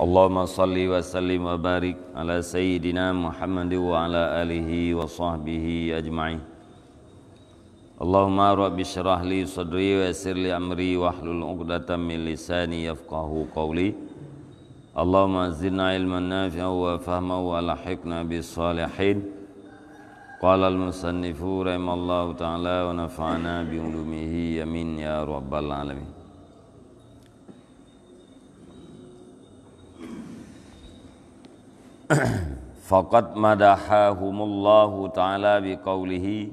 Allahumma salli wa sallim wa barik ala sayyidina Muhammad wa ala alihi wa sahbihi ajma'in. Allahumma rabbi syrah li sadri wa yassir li amri wahlul 'uqdatam min lisani yafqahu qawli. Allahumma zidna ilman nafi'an wa fahman wa lahiqna bis salihin. Qala al-musannifu rahimallahu ta'ala wa nafa'ana bi ulumihi amin ya rabbal alamin. Faqad madahahumullahu ta'ala biqaulihi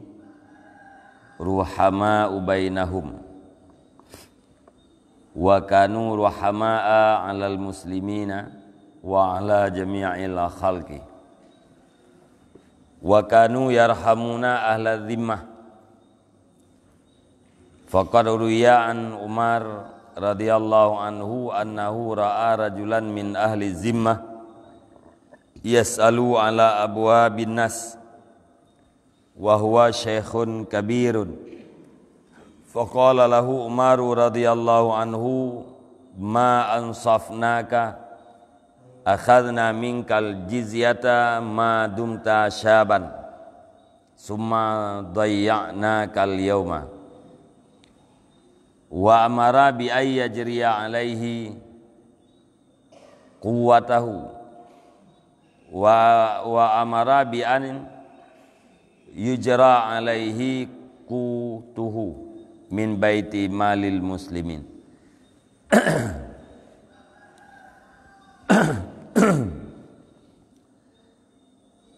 ruhama'u bainahum wa kanu ruhama'a 'alal muslimina wa 'ala jami'il khalqi wa kanu yarhamuna ahla dhimmah. Faqad ruwiya an Umar radhiyallahu anhu annahu ra'a rajulan min ahli zimmah yas'alu ala abwabin nas wa huwa syekhun kabirun. Faqala lahu Umar radhiyallahu anhu ma ansafnaka akhadna minkal jizyata ma dumta syaban summa dayya'naka al-yawma wa amara bi ay yajriya alaihi quwwatahu wa amara bi an yujra alaihi qutuhu min baiti malil muslimin.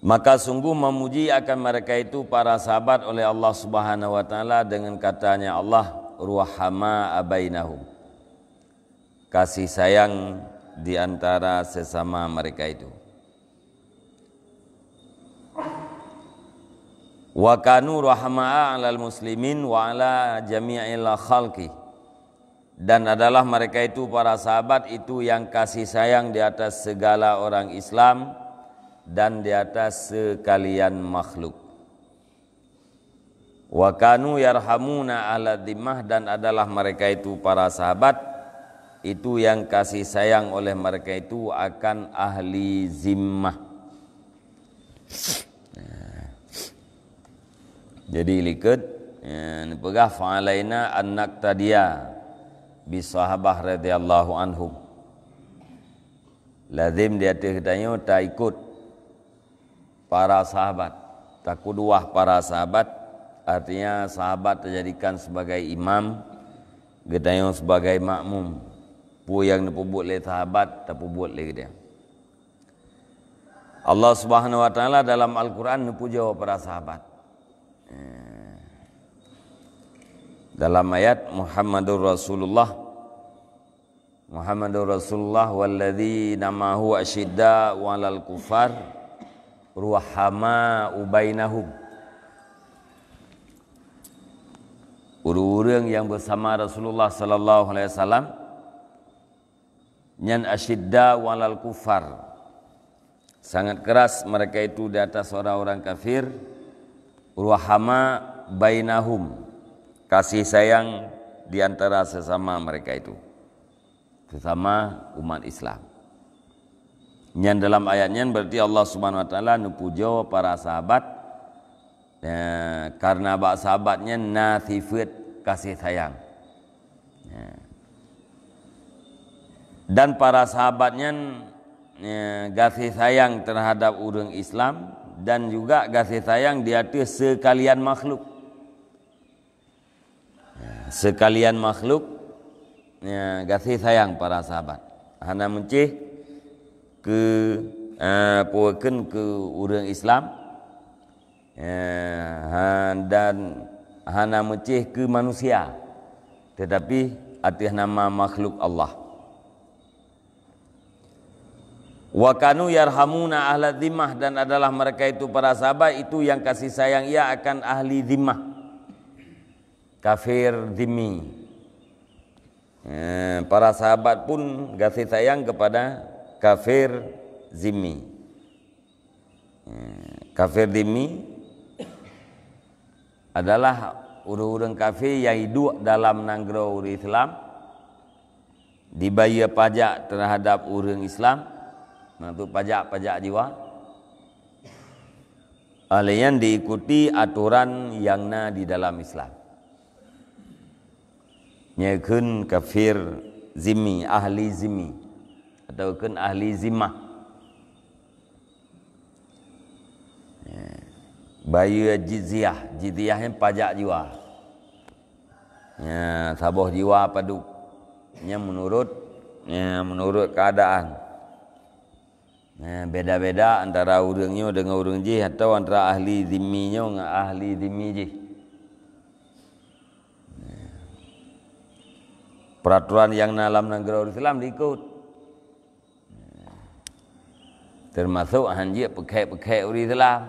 Maka sungguh memuji akan mereka itu para sahabat oleh Allah Subhanahu wa taala dengan katanya Allah ruhama abainahum, kasih sayang di antara sesama mereka itu. Wa kanu rahma'a 'alal muslimin wa 'ala jami'il khalqi, dan adalah mereka itu para sahabat itu yang kasih sayang di atas segala orang Islam dan di atas sekalian makhluk. Wa kanu yarhamuna 'ala dhimmah, dan adalah mereka itu para sahabat itu yang kasih sayang oleh mereka itu akan ahli zimmah. Jadi likut pegah fa'alaina an naqtadiya bi sahabah radhiyallahu anhum. Lazim dia katanya tak ikut para sahabat, tak kuduah para sahabat, artinya sahabat dijadikan sebagai imam, katanya sebagai makmum. Pu yang dipubut oleh sahabat tak pubut lagi dia. Allah Subhanahu wa taala dalam Al-Qur'an puja para sahabat. Dalam ayat Muhammadur Rasulullah walladzina ma'ahu asyidda 'alal kufar ruhama'u bainahum. Orang-orang yang bersama Rasulullah sallallahu alaihi wasallam nyan asyidda 'alal kufar, sangat keras mereka itu di atas orang-orang kafir. Ruhama bainahum, kasih sayang di antara sesama mereka itu, sesama umat Islam. Yang dalam ayatnya berarti Allah Subhanahu wa taala nupujo para sahabat karena bak sahabatnya nasifat kasih sayang. Dan para sahabatnya kasih sayang terhadap orang Islam dan juga kasih sayang di atas sekalian makhluk. Sekalian makhluk kasih sayang para sahabat. Hana mencih ke puaken ke orang Islam dan hana mencih ke manusia, tetapi atas nama makhluk Allah. Wa kanu yarhamuna ahla dhimmah, dan adalah mereka itu para sahabat itu yang kasih sayang ia akan ahli dhimmah, kafir dhimmi. Para sahabat pun kasih sayang kepada kafir zimmi. Kafir dhimmi adalah orang-orang kafir yang hidup dalam negara Islam dibayar pajak terhadap orang Islam, untuk pajak-pajak jiwa, yang diikuti aturan yang na di dalam Islam. Nyekun kafir zimmi, ahli zimmi, atau kun ahli zimmah. Bayar jizyah, jizyah yang pajak jiwa. Saboh jiwa padu. Menurut keadaan. Beda-beda antara orangnya dengan orang ji, atau antara ahli zimminya dengan ahli zimmi ji. Peraturan yang dalam negara Islam diikut. Termasuk hanjit pekek-pekek orang Islam.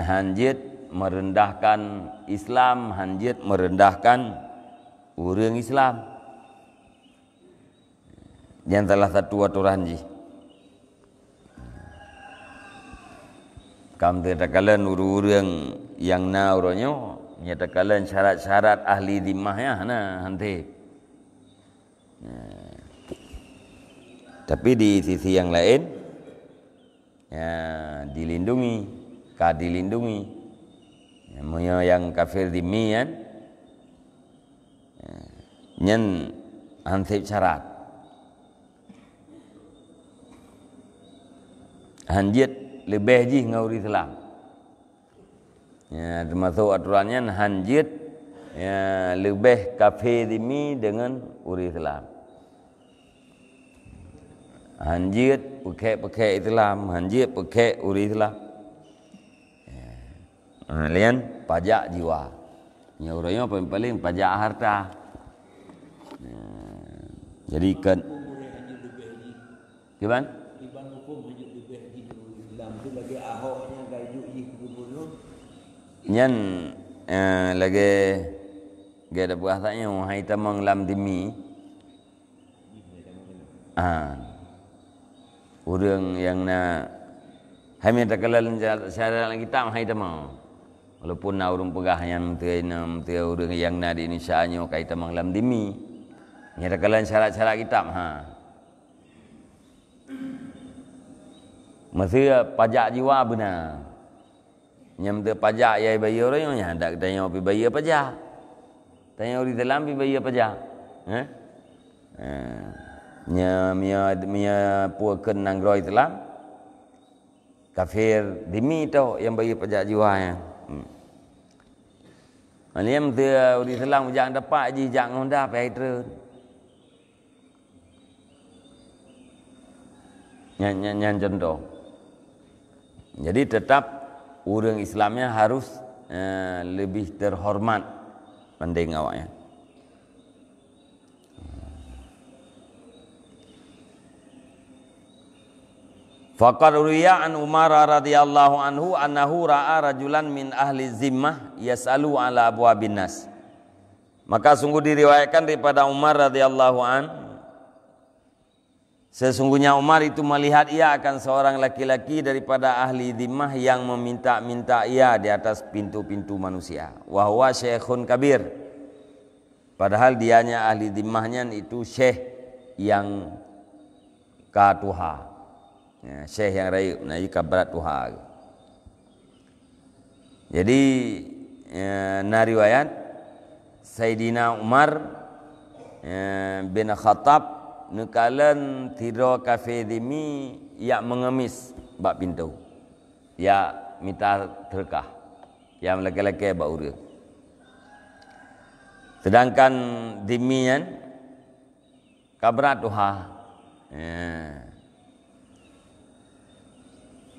Hanjit merendahkan Islam, hanjit merendahkan orang Islam. Yang salah satu aturan ji. Kam terkadang orang yang na orangnya nyatakan syarat-syarat ahli zimmahnya nanti. Tapi di sisi yang lain dilindungi, dilindungi. Yang kafir zimmi kan nyen hansip syarat. Hanjit lebih ji dengan orang Islam. Termasuk aturannya hanjit lebih kafir zimmi dengan orang Islam. Hanjit pekek Islam, hanjit pekek orang Islam. Lian pajak jiwa. Yang orangnya paling pajak harta. Jadi kan gimana? Ibang hukum hanjit lebih di Islam tu bagi Ahoknya gajuk di gubernur. Nyan lagi ada bahasanya wahai tamang lam dimi. Orang yang na hamil terkelal syarat kita wahai tamang. Walaupun orang pegah yang orang yang na di Indonesia nya kai tamang lam dimi. Nya terkelal syarat-syarat kita Masa pajak jiwa benar. Yang pajak yang bayar orangnya, tak tanya pergi bayar pajak. Tanya orang dalam pergi bayar pajak. Nya puakan nanggro Islam. Kafir demi tu yang bayar pajak jiwa yang. Malam tu orang Islam jangan dapat je jangan honda pergi terus. Nyan contoh. Jadi tetap orang Islamnya harus lebih terhormat banding awaknya. Faqad uriya an Umar radhiyallahu anhu annahu ra'a rajulan min ahli zimmah yas'alu ala abwabin nas. Maka sungguh diriwayatkan daripada Umar radhiyallahu an, sesungguhnya Umar itu melihat ia akan seorang laki-laki daripada ahli zimmah yang meminta-minta ia di atas pintu-pintu manusia. Wa huwa syekhun kabir. Padahal dianya ahli zimmahnya itu syekh yang katuha. Syekh yang raya menaji kabarat tuha. Jadi riwayat Sayyidina Umar bin Khattab nekalan tiro kafe demi yang mengemis bak pintu. Ya minta terkah. Yang laki-laki bak urut. Sedangkan dimian kabarat tuha.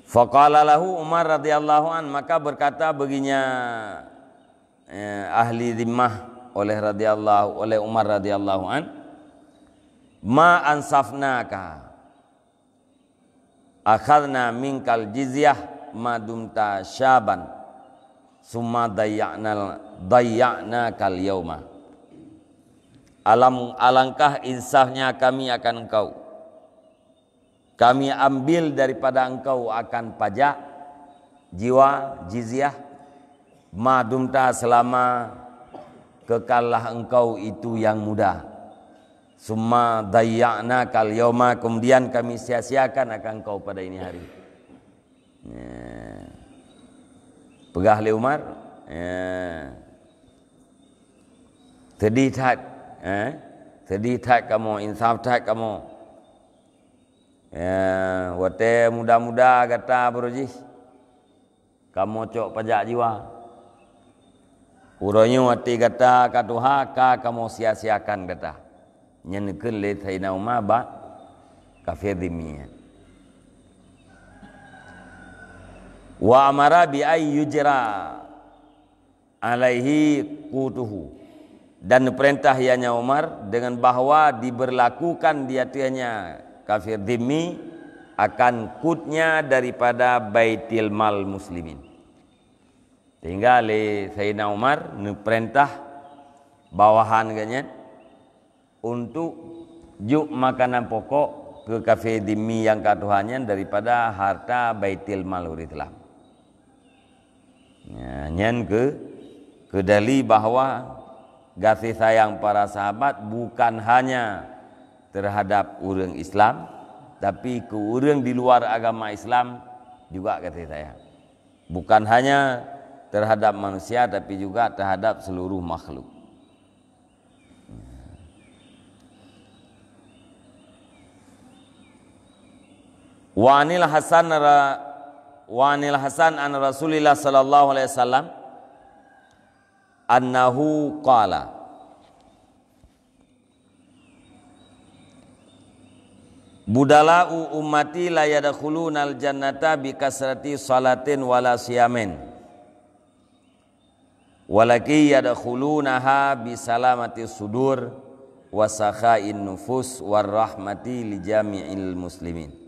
Faqala lahu Umar radhiyallahu an, maka berkata baginya ahli zimmah oleh Umar radhiyallahu an, ma ansafnaka akhadna minkal jizyah ma dumta syaban summa dayya'nakal yauma. Alangkah insafnya kami akan engkau. Kami ambil daripada engkau akan pajak jiwa jizyah madumta selama kekallah engkau itu yang mudah. Summa dayya'na kal yauma, kemudian kami sia-siakan akan engkau pada ini hari. Pegah le Umar, sedih tak, sedih tak kamu, insaf tak kamu. Wate muda-muda kata beruji, kamu cok pajak jiwa. Uronya wati kata katuha ka kamu sia-siakan kata. Nyenekeun le Sayyidina Umar ba kafir dhimmi. Wa amara bi ay yujra alaihi qutuhu, dan perintah ianya Umar dengan bahwa diberlakukan di atasnya kafir dhimmi akan kutnya daripada baitil mal muslimin. Sehingga le Sayyidina Umar perintah bawahan ganyan untuk juk makanan pokok ke kafir dhimmi yang katuhannya daripada harta baitil mal Islam. Nyen ke dalil bahwa kasih sayang para sahabat bukan hanya terhadap orang Islam, tapi ke orang di luar agama Islam juga kasih sayang. Bukan hanya terhadap manusia, tapi juga terhadap seluruh makhluk. Wa anil Hasan an Rasulillah sallallahu alaihi wasallam annahu qala budala'u ummati la yadkhulunal jannata bi kasrati salatin wala siyamin walaki yadkhulunaha bi salamati sudur wa sakhain nufus war rahmati li jami'il muslimin.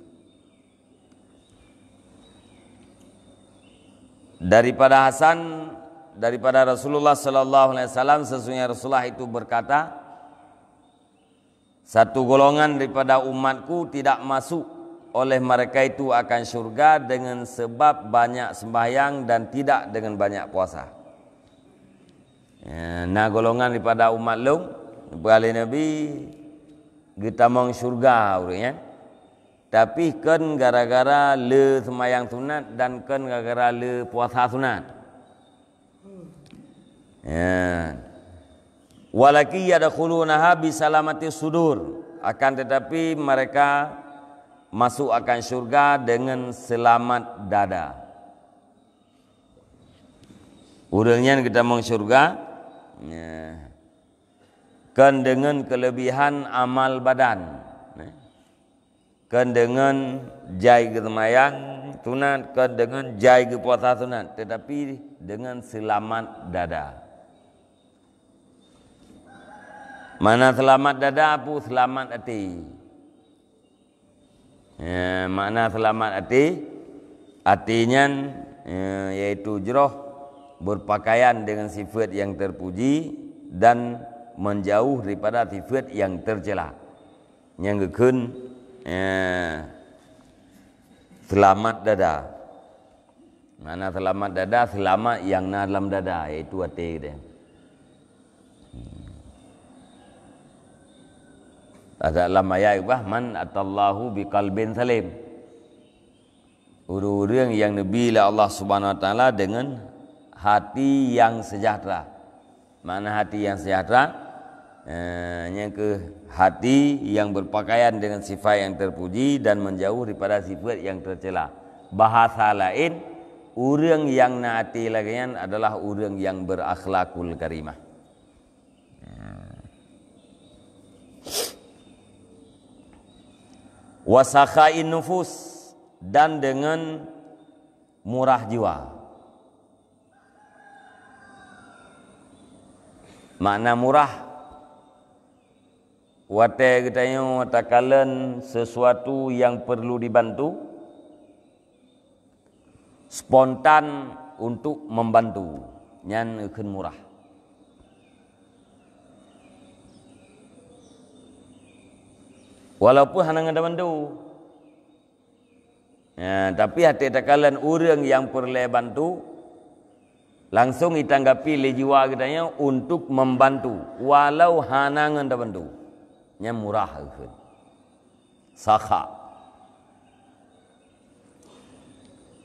Daripada Hasan, daripada Rasulullah sallallahu alaihi wasallam, sesungguhnya Rasulullah itu berkata, satu golongan daripada umatku tidak masuk oleh mereka itu akan syurga dengan sebab banyak sembahyang dan tidak dengan banyak puasa. Nah golongan daripada umat lu bagi Nabi kita mau syurga urangnya. Tapi kan gara-gara le sembahyang sunat dan kan gara-gara le puasa sunat. Walaki yadkhulunaha bi salamati sudur, akan tetapi mereka masuk akan syurga dengan selamat dada. Urangnya kita mau syurga kan dengan kelebihan amal badan. Kan dengan jai ke semayang sunat, kan dengan jai ke puasa sunat, tetapi dengan selamat dada. Mana selamat dada apa selamat hati? Makna selamat hati artinya yaitu jroh berpakaian dengan sifat yang terpuji dan menjauh daripada sifat yang tercela. Yang gekun selamat dada. Mana selamat dada? Selamat yang na dalam dada, yaitu hati dia. Ada dalam ayat bah man atallahu biqalbin salim. Orang-orang yang nabi la Allah Subhanahu wa taala dengan hati yang sejahtera. Mana hati yang sejahtera? Yang ke hati yang berpakaian dengan sifat yang terpuji dan menjauh daripada sifat yang tercela. Bahasa lain, orang yang naati lagian adalah orang yang berakhlakul karimah. Wasakhain nufus, dan dengan murah jiwa. Makna murah, wate katanya watakalan sesuatu yang perlu dibantu, spontan untuk membantu, nyan akan murah. Walaupun hanya ada bantu, tapi hati takalan orang yang perlu bantu, langsung ditanggapi le jiwa katanya untuk membantu walau hanangan dah bantu nya murah ke sakha.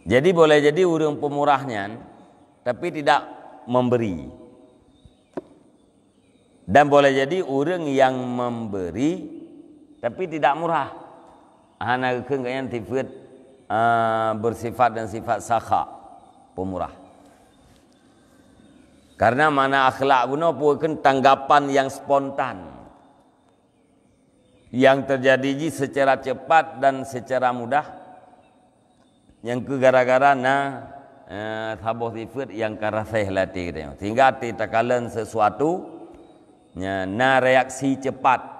Jadi boleh jadi urang pemurahnya tapi tidak memberi, dan boleh jadi orang yang memberi tapi tidak murah. Hana keenggan sifat bersifat dan sifat sakha, pemurah. Karena mana akhlak guna bukan tanggapan yang spontan, yang terjadi secara cepat dan secara mudah, yang ke gara-gara sabuh sifat yang karasih latih kita. Sehingga kita kalen sesuatu na reaksi cepat.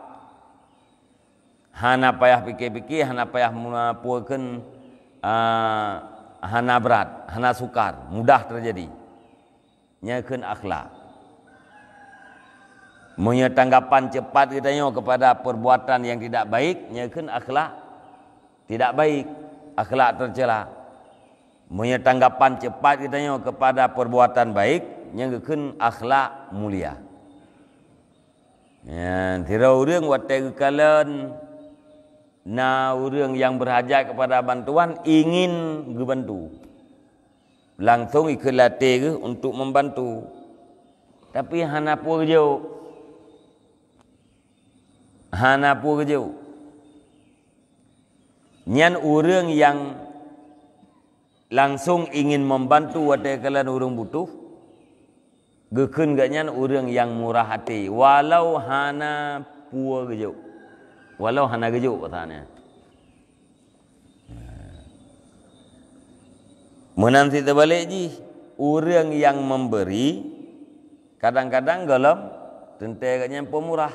Hana payah fikir-fikir, hana payah puakan hana berat, hana sukar, mudah terjadi. Nyakeun akhlak. Punya tanggapan cepat katanya kepada perbuatan yang tidak baik, nyakeun akhlak tidak baik, akhlak tercela. Punya tanggapan cepat katanya kepada perbuatan baik, nyakeun akhlak mulia. Ya, tira urang watai kalen na urang yang berhajat kepada bantuan ingin dibantu. Langsung ikut latih untuk membantu. Tapi hana purjo. Hana purjo. Nyan urang yang langsung ingin membantu watai kalian urang butuh. Gekeun gak nyan urang yang murah hati. Walau hana purjo. Walau hana gejo katanya. Menanti terbalik ji, orang yang memberi kadang-kadang gelap tentunya pemurah.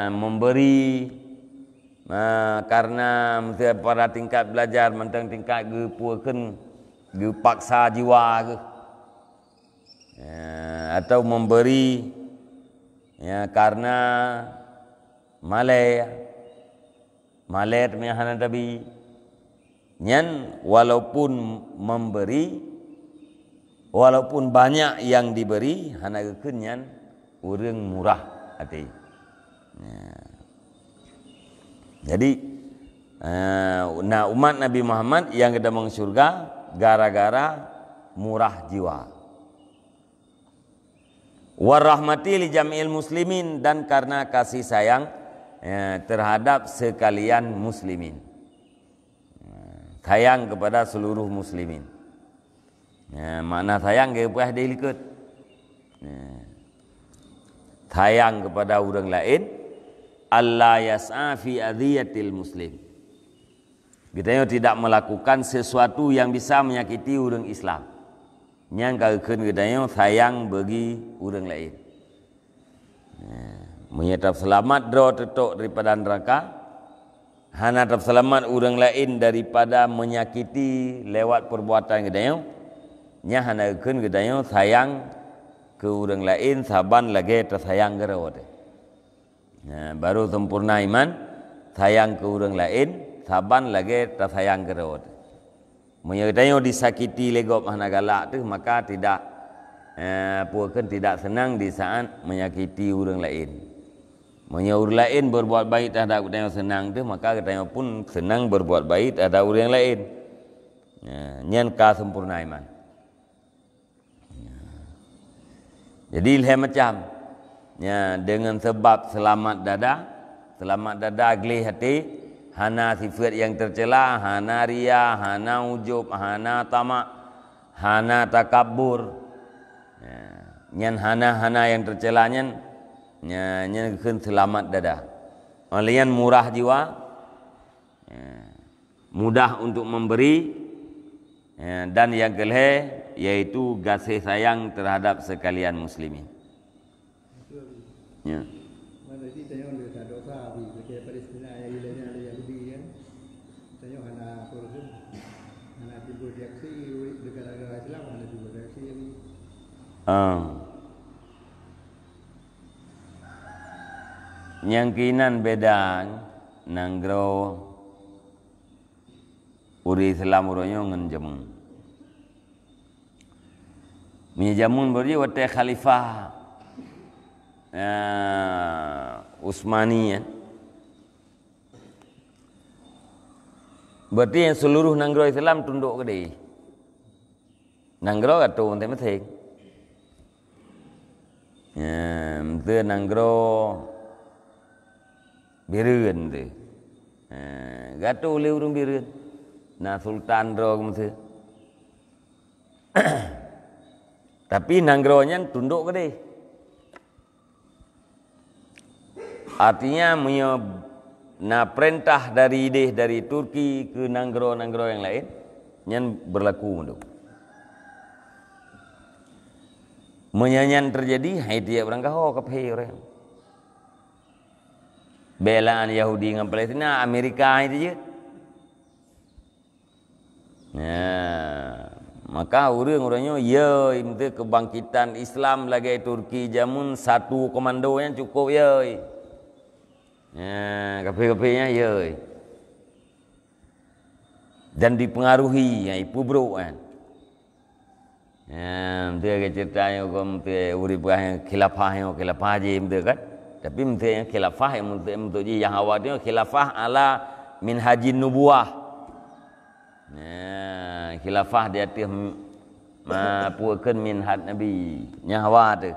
Memberi karena pada tingkat belajar, mentang tingkat gepuakan, gepaksa jiwa ke, atau memberi karena malai. Malet mehana tabi nyan walaupun memberi, walaupun banyak yang diberi, hana gekeun nyan urang murah hati. Jadi umat Nabi Muhammad yang kita masuk surga gara-gara murah jiwa. Warahmati li jam'il muslimin, dan karena kasih sayang terhadap sekalian muslimin. Sayang kepada seluruh muslimin. Makna sayang dia puas dia ikut. Sayang kepada orang lain. Allah yas'a fi adhiyatil muslim. Kita tidak melakukan sesuatu yang bisa menyakiti orang Islam. Yang kagak kita sayang bagi orang lain. Menyetap selamat draw tetok daripada neraka, hana tetap selamat orang lain daripada menyakiti lewat perbuatan kita. Nya hana keun kita sayang ke orang lain saban lagi tersayang gerawat. Baru sempurna iman, sayang ke orang lain saban lagi tersayang gerawat. Menyatakan disakiti legop hana galak tu, maka tidak puakan tidak senang di saat menyakiti orang lain. Orang lain berbuat baik terhadap kita yang senang tu, maka kita pun senang berbuat baik terhadap orang lain. Nyan ka sempurna iman. Jadi ilham macam dengan sebab selamat dada geli hati, hana sifat yang tercela, hana ria, hana ujub, hana tamak, hana takabur. Nyan hana yang tercela nyan keun selamat dada. Olian murah jiwa, mudah untuk memberi, dan yang kelih yaitu kasih sayang terhadap sekalian muslimin. Ya. Mana sih tanya orang ada dosa di negara Palestina yang ilahnya ada Yahudi kan? Tanya hana korban, hana timbul reaksi negara-negara Islam hana timbul reaksi ini. Yang kinan beda nanggro uri Islam uronyo ngan jamun. Mi jamun beri wate khalifah Utsmani ya. Berarti yang seluruh nanggro Islam tunduk ke dia. Nanggro kata orang tak mesti. Itu nanggro birun tu. Kata oleh orang birun. Nah sultan ro mesti. Tapi nanggronya tunduk ke dia. Artinya perintah dari ide dari Turki ke nanggro-nanggro yang lain yang berlaku untuk. Menyanyian terjadi, hai dia orang kau kapai orang. Belaan Yahudi dengan Palestina, Amerika itu je. Maka orang-orangnya ya itu kebangkitan Islam lagi Turki jamun satu komando yang cukup ya. Kafe-kafenya ya. Dan dipengaruhi ya ibu bro kan. Dia ceritanya kau urip khilafah je itu kan. Tapi mesti khilafah yang untuk yang awalnya khilafah ala minhajin nubuah. Khilafah di atas puakan minhaj Nabi nyawa tu.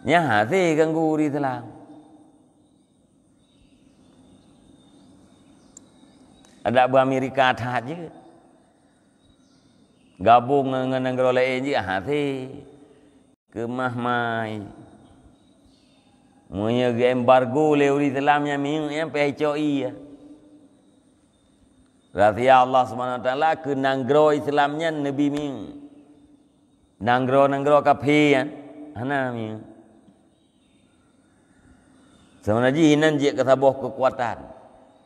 Hati ganggu di Islam. Ada Amerika tak je. Gabung dengan negara lain je hati. Kemah-mai. Munya embargo le uri Islam yang ming yang PHCI ya. Ratia Allah SWT ke nanggro Islamnya Nabi ming. Nanggro kafian hana ming. Sebenarnya hinan je ke sabuh kekuatan.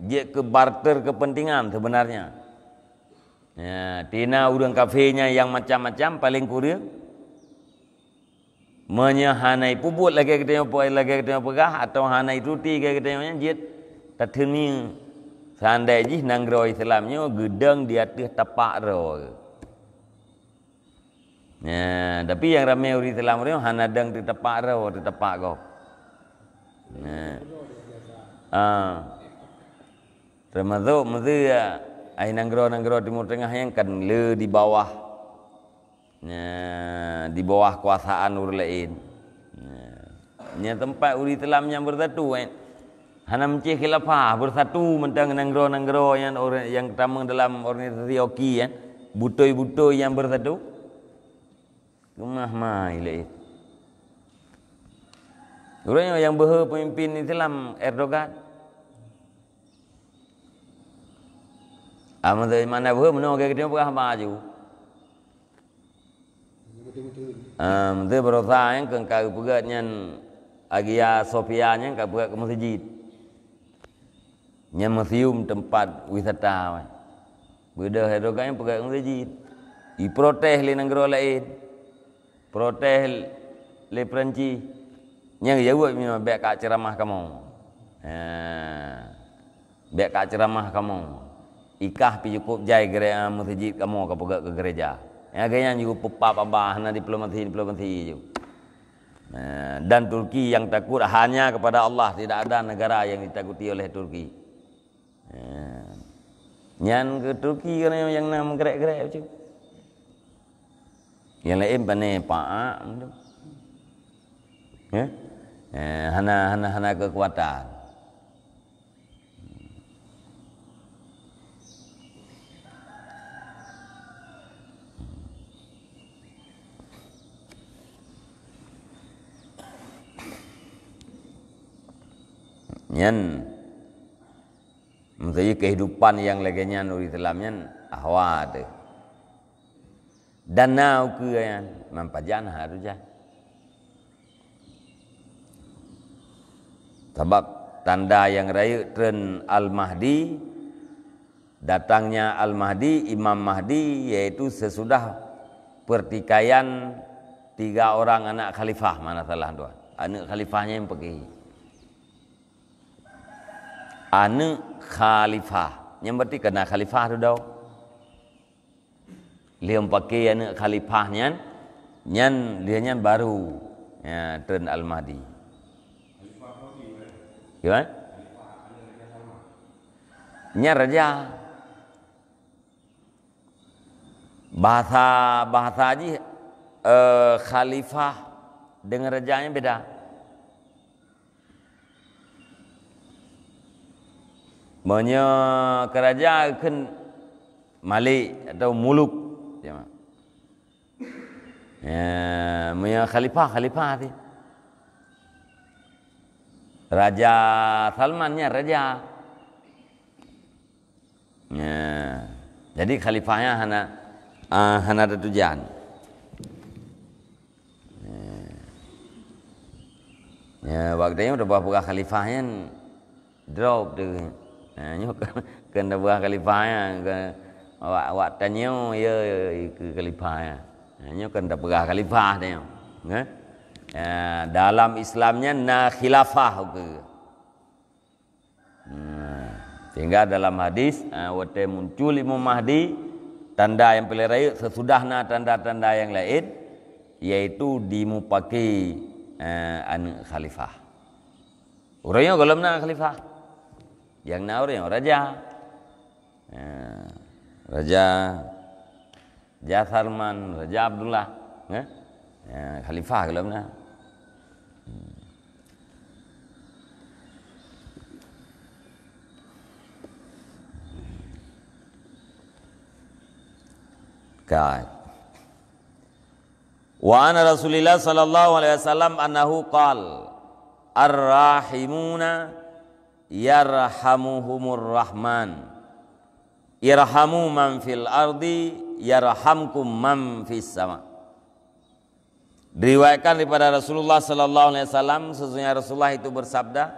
Je ke barter kepentingan sebenarnya. Ya, tina urang kafenya yang macam-macam paling kurang hanai puput lagi kita pegah atau hanai ruti kita yang jit tatuni sandai ji nanggro Islamnya gedang di atas tapak ro. Ya, tapi yang ramai orang Islam ni hana dang di tapak ro, di tapak kau. Termasuk mesti ai nanggro Timur Tengah yang kan le di bawah. Di bawah kuasaan orang lain. Tempat uri Islam yang bersatu kan. Hana mencih khilafah bersatu mentang nanggro yang orang yang tamang dalam organisasi hoki kan. Butoi-butoi yang bersatu. Kemah mai lain. Orang yang pemimpin Islam Erdogan. Dari mana menang kita pegah maju. Dia berusaha yang kengkau pegatnya Hagia Sophia yang kau pegat ke masjid. Yang museum tempat wisata. Beda Erdogan yang pegat ke masjid. Protes le negara lain. Protes le Perancis. Yang jawab memang baik kat ceramah kamu. Baik kat ceramah kamu. Ikah pi cukup jai gereja masjid kamu kau pegat ke gereja. Yang agaknya juga pepap abah na diplomasi je. Dan Turki yang takut hanya kepada Allah, tidak ada negara yang ditakuti oleh Turki. Yang ke Turki kan yang nam gerak-gerak macam. Yang lain pandai pak. Hana kekuatan. Nyan mesti kehidupan yang leganya nuri Islamnya ahwat. Dan nau ke yang mampajan harusnya. Sebab tanda yang raya tren Al-Mahdi, datangnya Al-Mahdi, Imam Mahdi, yaitu sesudah pertikaian 3 orang anak khalifah, mana salah tuan. Anak khalifahnya yang pergi. anu khalifah. Yang berarti kena khalifah tu dah. Liam pakai anu khalifahnya, nyan dia nyan baru ya Tun Al-Mahdi. Gimana? Nya raja. Bahasa aja khalifah dengan rajanya beda. Maunya kerajaan kan malik atau muluk. Ya, maunya khalifah tu. Raja Salmannya raja. Ya. Jadi khalifahnya hana ada tujuan. Ya, waktunya udah buah khalifahnya drop tu. Nyo kena buah khalifahnya ke waktunya ya ke khalifahnya. Nyo kena buah khalifah dia. Dalam Islamnya khilafah ke. Sehingga dalam hadis waktu muncul Imam Mahdi, tanda yang paling raya sesudahnya tanda-tanda yang lain, yaitu dimupaki khalifah. Orangnya kalau nak khalifah, yang nak orang raja, Raja Salman, Raja Abdullah, khalifah kalau nak. Wa ana Rasulillah sallallahu alaihi wasallam annahu qala ar-rahimuna yarhamuhumur rahman irhamu man fil ardi yarhamkum man fis sama. Diriwayatkan daripada Rasulullah sallallahu alaihi wasallam, sesungguhnya Rasulullah itu bersabda,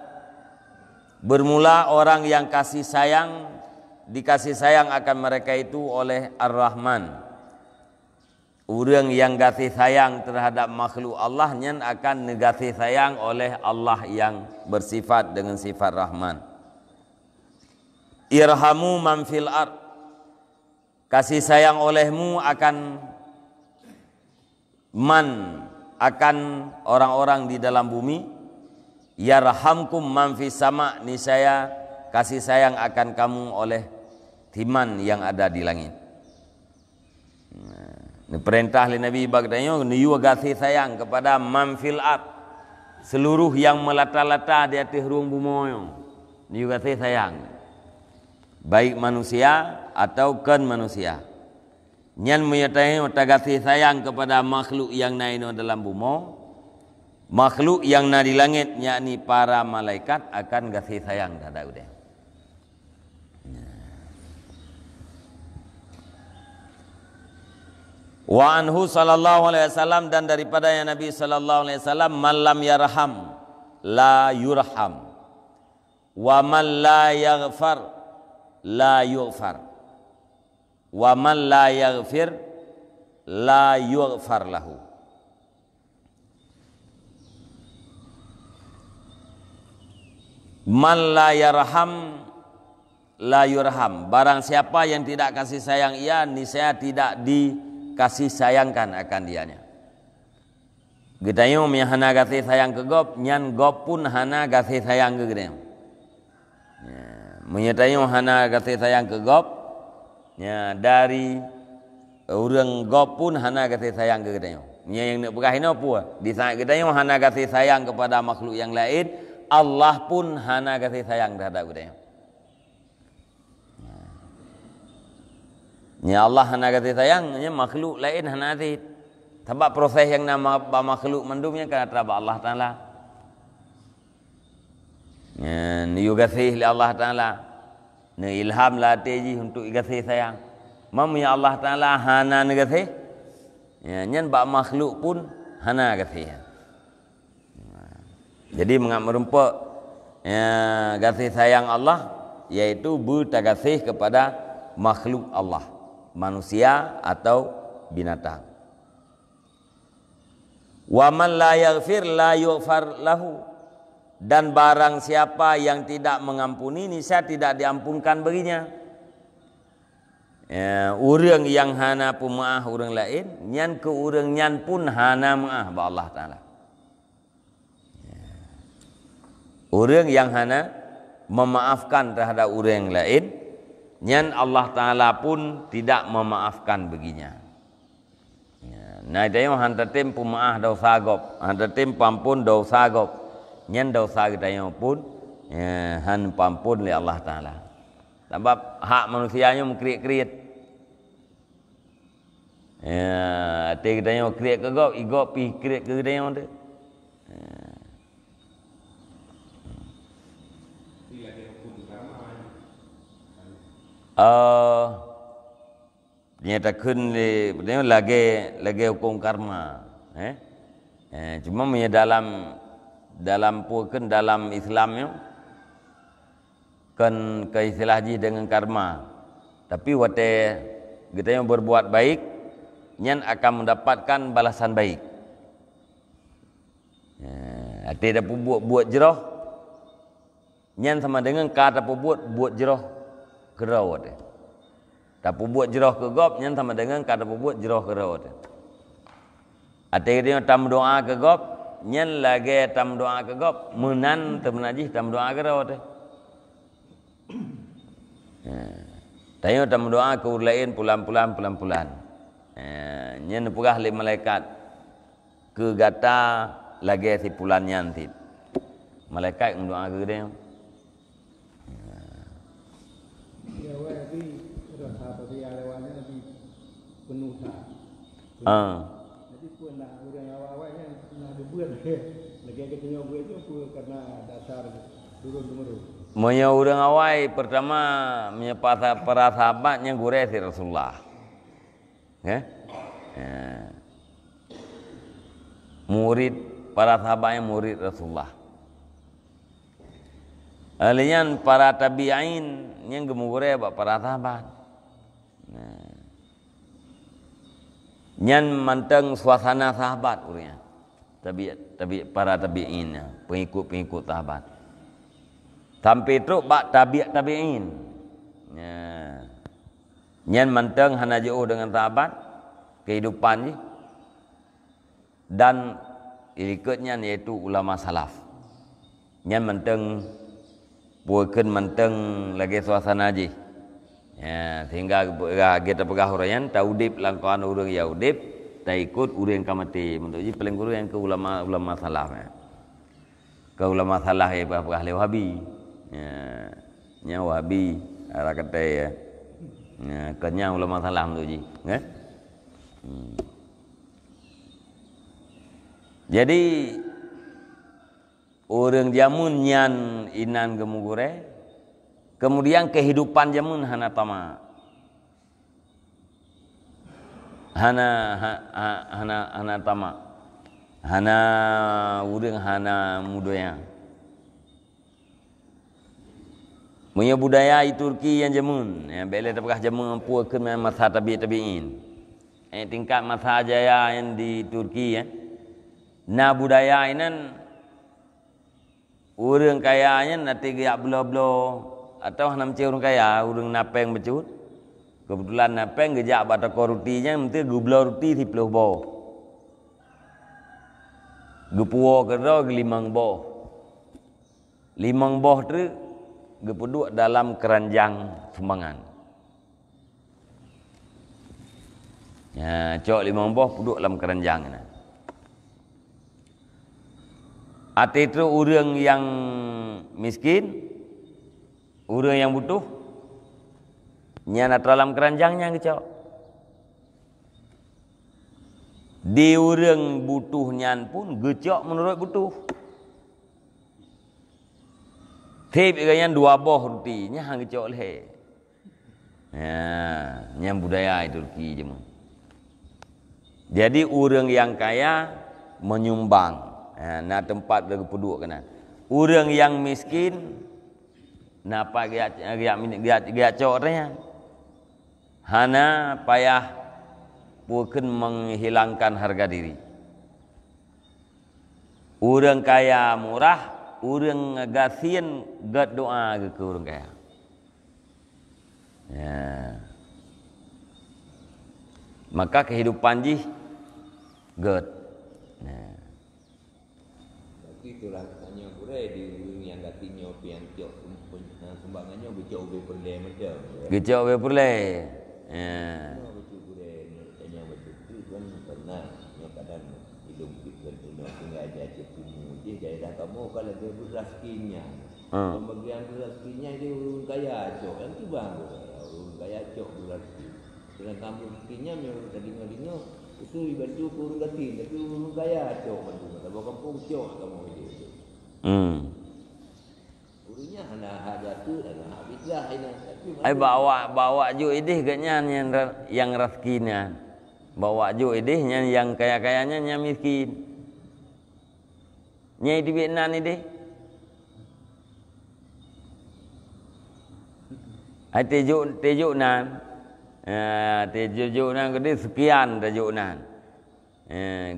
bermula orang yang kasih sayang, dikasih sayang akan mereka itu oleh Ar-Rahman. Orang yang kasih sayang terhadap makhluk Allah nyan akan kasih sayang oleh Allah yang bersifat dengan sifat Rahman. Irhamu man fil ard, kasih sayang olehmu akan akan orang-orang di dalam bumi. Yarhamkum man fis sama, niscaya kasih sayang akan kamu oleh timan yang ada di langit. Ini perintah oleh Nabi bagdanya, niu kasih sayang kepada man fil ard, seluruh yang melata-lata di atas ruang bumi. Niu kasih sayang, baik manusia atau kan manusia. Nyan menyatakan kasih sayang kepada makhluk yang naik dalam bumi, makhluk yang na di langit, yakni para malaikat akan kasih sayang terhadap dia. Wa anhu sallallahu alaihi wasallam, dan daripada yang Nabi sallallahu alaihi wasallam, man lam yarham la yurham wa man la yaghfar la yughfar wa man la yaghfir la yughfar lahu. Man la yarham la yurham, barang siapa yang tidak kasih sayang ia, niscaya tidak dikasih sayangkan akan dianya. Getayo yang hana kasih sayang ke gop, nyan gop pun hana kasih sayang ke getayo. Menyatayo hana kasih sayang ke gop, ya dari orang gop pun hana kasih sayang ke getayo. Yang nak berkahino apa? Di saat getayo hana kasih sayang kepada makhluk yang lain, Allah pun hana kasih sayang terhadap kita. Ya Allah hana kasih sayang, ya makhluk lain hana kasih. Sebab proses yang nama makhluk mendumnya kan terhadap Allah Taala. Ya, niu kasih li Allah Taala. Ni ilham la teji untuk kasih sayang. Mam ya Allah Taala hana kasih. Ya, nyan ba makhluk pun hana kasih. Jadi merumpak kasih sayang Allah, yaitu bertakasih kepada makhluk Allah, manusia atau binatang. Wa man la yaghfir la yughfar lahu, Dan barang siapa yang tidak mengampuni, niscaya tidak diampunkan baginya. Orang yang hana pemaaf orang lain, nyan ke orang nyan pun hana maaf ba Allah Taala. Orang yang hana memaafkan terhadap orang lain, nyan Allah Taala pun tidak memaafkan baginya. Nah, dia yang hantatim pemaaf dosa gop, hantatim pampun dosa gop. Nyan dosa kita yang pun han pampun oleh Allah Taala. Sebab hak manusianya mengkriat-kriat. Kita yang kriat ke gop, igop pi kriat ke kita yang tu. Nyatakan dia lagi hukum karma. Cuma punya dalam Islamnya kan kaistilah ji dengan karma. Tapi wate kita yang berbuat baik nyan akan mendapatkan balasan baik. Ate dah buat jeroh nyan sama dengan kata buat jeroh kerau ate. Tapi buat jeroh ke gop nyan sama dengan kata buat jeroh kerau ate. Ate dia tam doa ke gop nyan lagi tam doa ke gop menan temenajih tam doa ke rawat. Tayo tam doa ke urlain pulan-pulan. Nyan pegah le malaikat ke gata lagi si pulan nyan ti. Malaikat mendoa ke dia. Ya wah di rasa pada arewannya lebih penuh tak. Jadi pun nak orang awal-awalnya nak dibuat lagi ketanya buat itu pun karena dasar turun temurun. Monya orang awal pertama menyapa para sahabatnya gure si Rasulullah. Murid para sahabatnya murid Rasulullah. Alian para tabi'in yang gemugure para sahabat. Nyan manteng suasana sahabat urang. Para tabi'in, pengikut sahabat. Sampai tu bak tabi'in. Nyan manteng hana jauh dengan sahabat kehidupan ni. Dan ikutnya yaitu ulama salaf. Nyan manteng bukan manteng lagi suasana je. Sehingga kita pegah orang taudip langkauan orang Yahudip tak ikut orang kamati menurut paling guru yang ke ulama salaf. Ke ulama salaf pegah le Wahabi. Nya Wahabi ara kata ya. Kenya ulama salaf menurut Jadi orang jamun nyan inan gemugure, kemudian kehidupan jamun hana tama, hana tama, hana urang hana mudaya. Punya budaya di Turki yang jamun, bila terpegah jamun puakeun masa tabi'in. Tingkat masa jaya yang di Turki na budaya inan orang kayanya nanti gaya belo-belo atau nam orang kaya orang napeng becut. Kebetulan napeng gejak bata korutinya mesti gublo roti di peluh bo. Gepuo kero limang bo. Limang boh tu gepuduk dalam keranjang sumbangan. Cok limang boh puduk dalam keranjang ni. Ati itu orang yang miskin, orang yang butuh, nyana dalam keranjangnya kecok. Di orang butuhnya pun gecok menurut butuh. Tip yang dua boh roti, nya hang kecok leh. Yang budaya Turki je. Jadi orang yang kaya menyumbang. Na tempat lagi penduduk kena. Orang yang miskin napa gaya cornya. Hana payah bukan menghilangkan harga diri. Orang kaya murah urang gasian gat doa ke urang kaya. Ya. Maka kehidupan jih gat. Nah. Itulah tanya boleh di yang gatinya pian tiok sumbangannya becok be perle macam. Gecok be perle. Ya. Betul boleh tanya betul tu kan pernah kadang hidup kita tinggal aja cemu je gaya kamu kalau dia rezkinya. Pembagian rezekinya dia urun kaya cok kan tu bang. Urun kaya cok rezeki. Dengan kamu rezekinya memang tadi-tadi itu dibantu urun gatin tapi urun kaya cok bantu. Kalau kampung cok kamu itu. Urunnya hana jatuh dan habislah ini. Ai bawa ju idih gaknya yang rezekinya. Bawa ju idihnya yang kaya-kayanya nya miskin. Nyai di Vietnam idih. Ai tejuk nan. Tejuk nan gede sekian tejuk nan.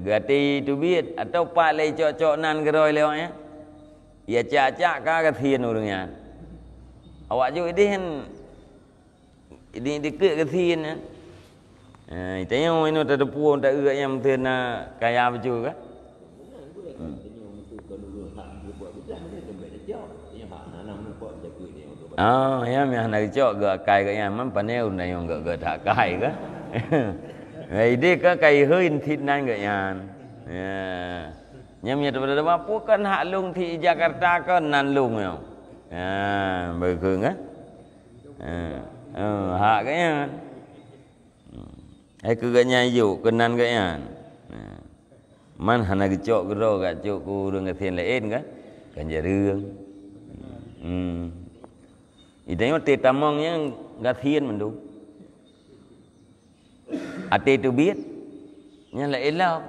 Gati tu biết atau pak lei cok-cok nan geroi lewanya. Ya cak-cak ka kasian urangnya. Awak ju idih kan ini dekat kasian kan. Itanya ino tak ada puang tak erat yang tena kaya betul kan? Oh, ya meh nak cok gak kai gak yang man panel na yang gak tak kai kan. Ide ka kai hein thit nan gak yang. Ya. Nyamnya daripada apa kan hak lung di Jakarta kan nan lung yo. Ya, betul kan? Hak kaya kan. Ai ke ganya yu kenan gaya. Man hana gecok gero gak cok ku urang gatien lain kan. Kan jarang. Idanya te tamong yang gatien mendu. Ate tu biết. Nya la elok.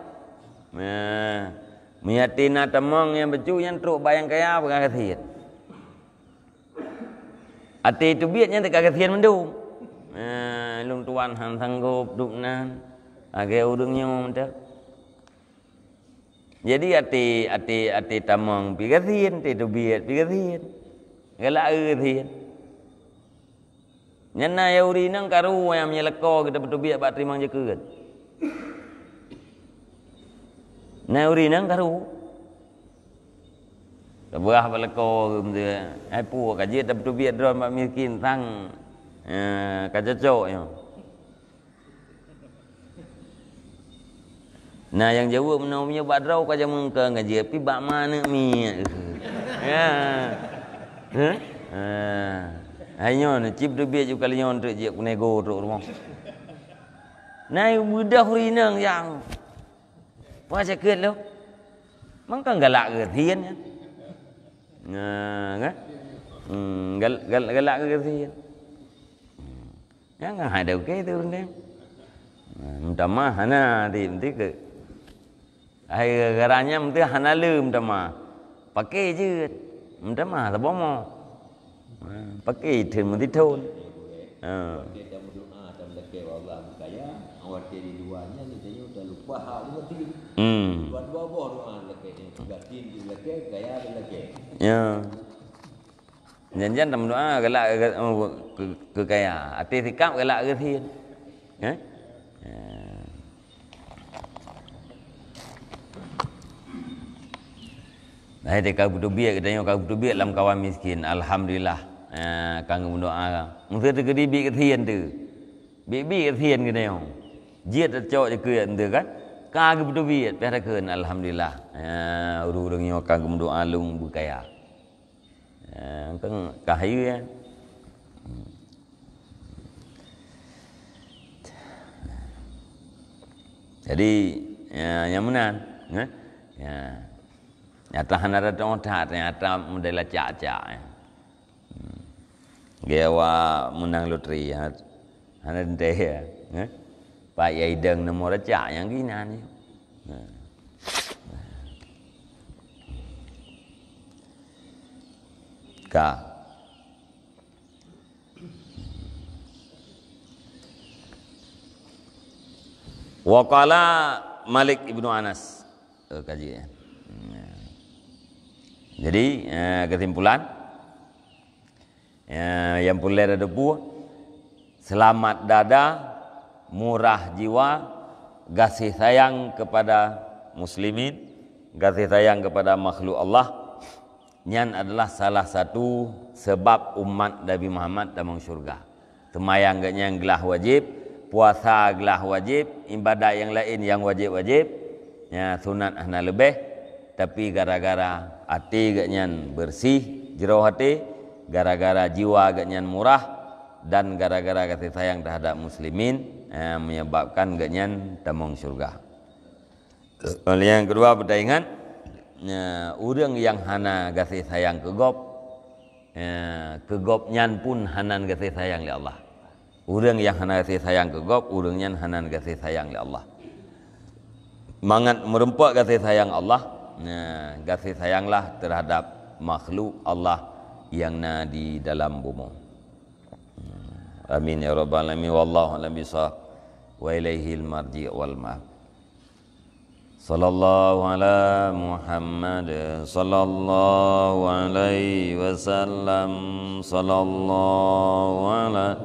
Miatina tamong yang becu yang truk bayang kaya apa gatien. Ate tu biết nya te gatien mendu. Lung tuan han sanggup duk nan age urang nyom dak. Jadi ate tamong pi gatien te tu biết pi gatien. Galak gatien. Nyana ya uri nang karu yang menyeleko kita betul biak bat terimang je keut. Na uri nang karu. Kebuah baleko dia. Ai pu ka je betul biak dron mak miskin tang ka cocok yo. Nah yang jauh menomnya bat rau ka jamung ke ngaji pi bak mana mi. Ya. Ayo cip duit juga kalian tu je nego tu rumah. Nai mudah rinang yang. Apa cakap lo? Mangkang galak ke thiên ya. Kan? Galak ke thiên. Yang ada okey tu orang. Minta mah hana di nanti ke. Ai garanya mesti hana lu minta mah. Pakai je. Minta mah tak bomo. Pakai itu mesti thon. Kita berdoa dan berdoa Allah kaya, awak di luarnya ni tanya udah lupa hak mesti. Dua doa lagi ni, gatin lagi kaya lagi. Ya. Jangan dalam doa galak ke kaya, hati sikap galak ke thiên. Ya. Nah, kau butuh biak katanya kau butuh biak dalam kawan miskin. Alhamdulillah. Kang berdoa. Mesti terkedi biak ke thiên tu. Biak ke thiên ke dia. Jiat cok je ke tu kan. Kau butuh biak pada keun alhamdulillah. Urang-urangnya kang berdoa lung berkaya. Kang kahayu ya. Jadi yang mana? Ya. Nyata hana ada otak, nyata model cak-cak. Gewa menang loteri, hana deh ya. Pak Yai deng nomor cak yang gini ni. Ka. Waqala Malik ibnu Anas. Kaji ya. Jadi kesimpulan yang boleh ada selamat dada, murah jiwa, kasih sayang kepada muslimin, kasih sayang kepada makhluk Allah. Nyan adalah salah satu sebab umat Nabi Muhammad dalam syurga. Semayang yang gelah wajib, puasa gelah wajib, ibadah yang lain yang wajib-wajib, ya sunat hana lebih, tapi gara-gara hati ganyan bersih, jero hati, gara-gara jiwa ganyan murah, dan gara-gara kasih sayang terhadap muslimin, menyebabkan ganyan tamong syurga. Yang kedua bertaingan, orang yang hana kasih sayang kegop nyan pun hanan kasih sayang li Allah. Orang yang hana kasih sayang kegop, orang nyan hanan kasih sayang li Allah. Mangat merempak kasih sayang Allah, kasih sayanglah terhadap makhluk Allah yang di dalam bumi. Amin ya rabbal alamin. Wallahu a'lam bishawab. Wa ilaihil marji' wal ma'ab. Sallallahu ala Muhammad sallallahu alaihi wasallam. Sallallahu ala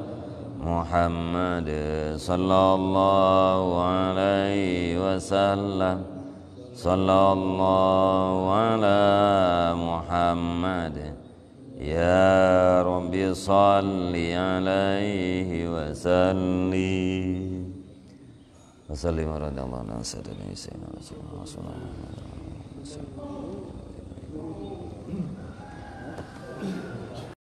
Muhammad sallallahu alaihi wasallam. Sallallahu ala Muhammad. Ya Rabbi salli alaihi wa sallim. Wa sallim ala sayyidina Rasulullah.